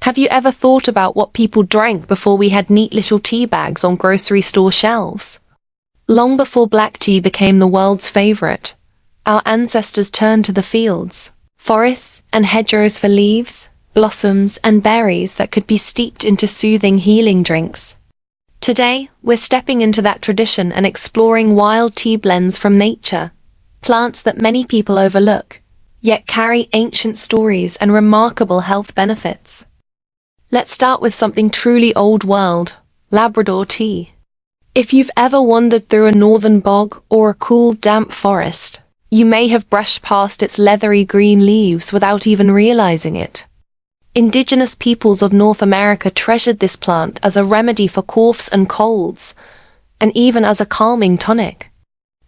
Have you ever thought about what people drank before we had neat little tea bags on grocery store shelves? Long before black tea became the world's favorite, our ancestors turned to the fields, forests, and hedgerows for leaves, blossoms, and berries that could be steeped into soothing healing drinks. Today, we're stepping into that tradition and exploring wild tea blends from nature, plants that many people overlook, yet carry ancient stories and remarkable health benefits. Let's start with something truly old world, Labrador tea. If you've ever wandered through a northern bog or a cool, damp forest, you may have brushed past its leathery green leaves without even realizing it. Indigenous peoples of North America treasured this plant as a remedy for coughs and colds, and even as a calming tonic.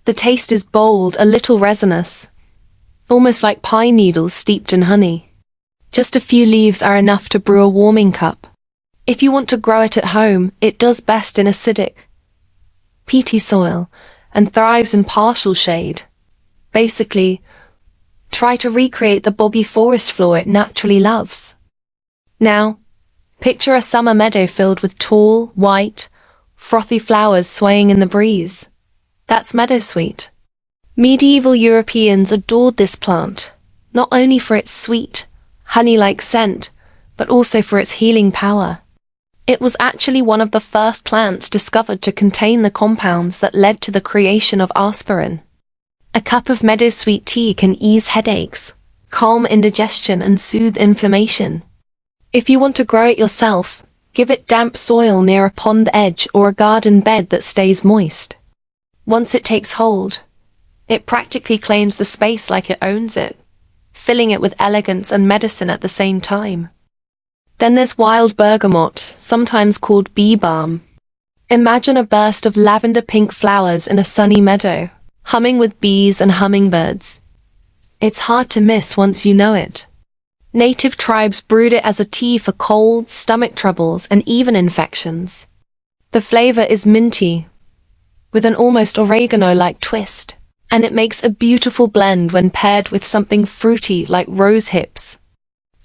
The taste is bold, a little resinous, almost like pine needles steeped in honey. Just a few leaves are enough to brew a warming cup. If you want to grow it at home, it does best in acidic, peaty soil and thrives in partial shade. Basically, try to recreate the boggy forest floor it naturally loves. Now, picture a summer meadow filled with tall, white, frothy flowers swaying in the breeze. That's meadowsweet. Medieval Europeans adored this plant, not only for its sweet, honey-like scent, but also for its healing power. It was actually one of the first plants discovered to contain the compounds that led to the creation of aspirin. A cup of meadowsweet tea can ease headaches, calm indigestion, and soothe inflammation. If you want to grow it yourself, give it damp soil near a pond edge or a garden bed that stays moist. Once it takes hold, it practically claims the space like it owns it, filling it with elegance and medicine at the same time. Then there's wild bergamot, sometimes called bee balm. Imagine a burst of lavender-pink flowers in a sunny meadow, humming with bees and hummingbirds. It's hard to miss once you know it. Native tribes brewed it as a tea for colds, stomach troubles, and even infections. The flavor is minty, with an almost oregano-like twist, and it makes a beautiful blend when paired with something fruity like rose hips.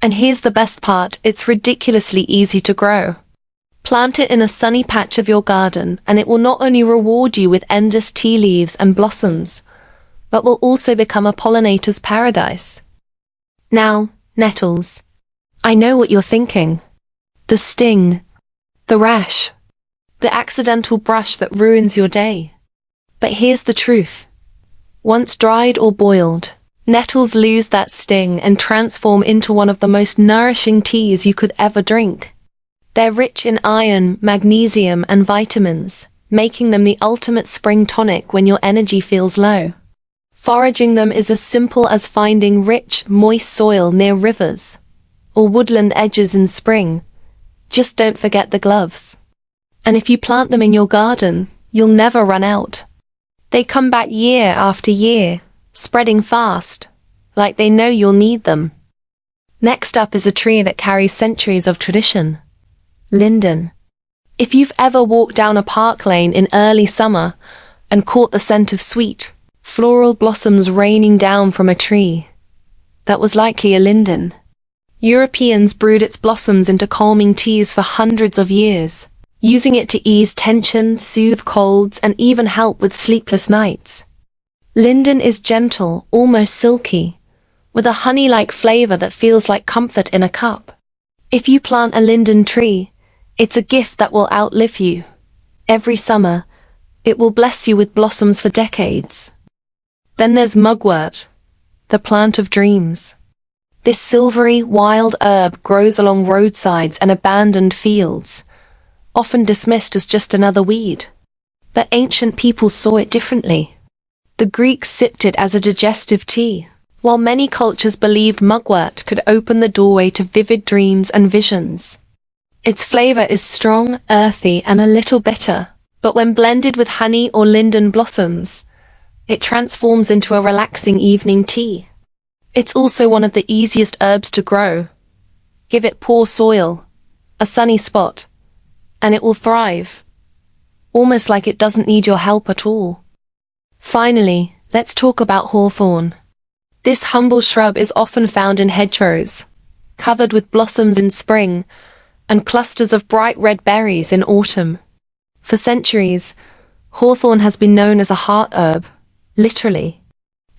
And here's the best part, it's ridiculously easy to grow. Plant it in a sunny patch of your garden, and it will not only reward you with endless tea leaves and blossoms, but will also become a pollinator's paradise. Now, nettles. I know what you're thinking. The sting, the rash, the accidental brush that ruins your day. But here's the truth. Once dried or boiled, nettles lose that sting and transform into one of the most nourishing teas you could ever drink. They're rich in iron, magnesium, and vitamins, making them the ultimate spring tonic when your energy feels low. Foraging them is as simple as finding rich, moist soil near rivers or woodland edges in spring. Just don't forget the gloves. And if you plant them in your garden, you'll never run out. They come back year after year, spreading fast, like they know you'll need them. Next up is a tree that carries centuries of tradition. Linden. If you've ever walked down a park lane in early summer and caught the scent of sweet, floral blossoms raining down from a tree, that was likely a linden. Europeans brewed its blossoms into calming teas for hundreds of years, using it to ease tension, soothe colds, and even help with sleepless nights. Linden is gentle, almost silky, with a honey-like flavor that feels like comfort in a cup. If you plant a linden tree, it's a gift that will outlive you. Every summer, it will bless you with blossoms for decades. Then there's mugwort, the plant of dreams. This silvery, wild herb grows along roadsides and abandoned fields, often dismissed as just another weed. But ancient people saw it differently. The Greeks sipped it as a digestive tea, while many cultures believed mugwort could open the doorway to vivid dreams and visions. Its flavor is strong, earthy, and a little bitter, but when blended with honey or linden blossoms, it transforms into a relaxing evening tea. It's also one of the easiest herbs to grow. Give it poor soil, a sunny spot, and it will thrive, almost like it doesn't need your help at all. Finally, let's talk about hawthorn. This humble shrub is often found in hedgerows, covered with blossoms in spring, and clusters of bright red berries in autumn. For centuries, hawthorn has been known as a heart herb, literally.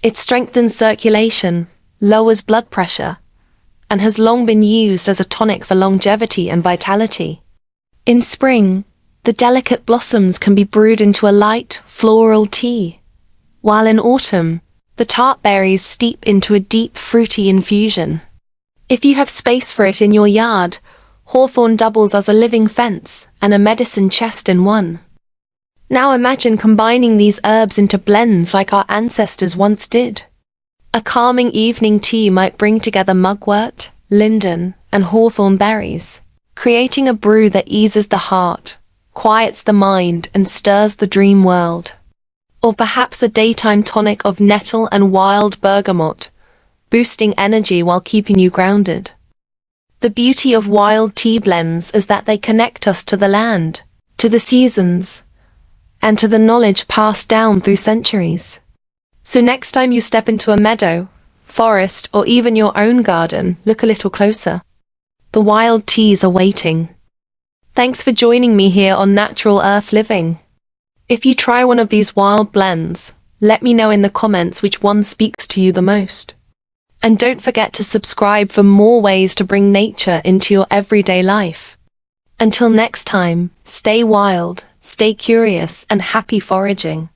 It strengthens circulation, lowers blood pressure, and has long been used as a tonic for longevity and vitality. In spring, the delicate blossoms can be brewed into a light, floral tea, while in autumn, the tart berries steep into a deep, fruity infusion. If you have space for it in your yard, hawthorn doubles as a living fence and a medicine chest in one. Now imagine combining these herbs into blends like our ancestors once did. A calming evening tea might bring together mugwort, linden, and hawthorn berries, creating a brew that eases the heart, quiets the mind, and stirs the dream world. Or perhaps a daytime tonic of nettle and wild bergamot, boosting energy while keeping you grounded. The beauty of wild tea blends is that they connect us to the land, to the seasons, and to the knowledge passed down through centuries. So next time you step into a meadow, forest, or even your own garden, look a little closer. The wild teas are waiting. Thanks for joining me here on Natural Earth Living. If you try one of these wild blends, let me know in the comments which one speaks to you the most. And don't forget to subscribe for more ways to bring nature into your everyday life. Until next time, stay wild, stay curious, and happy foraging.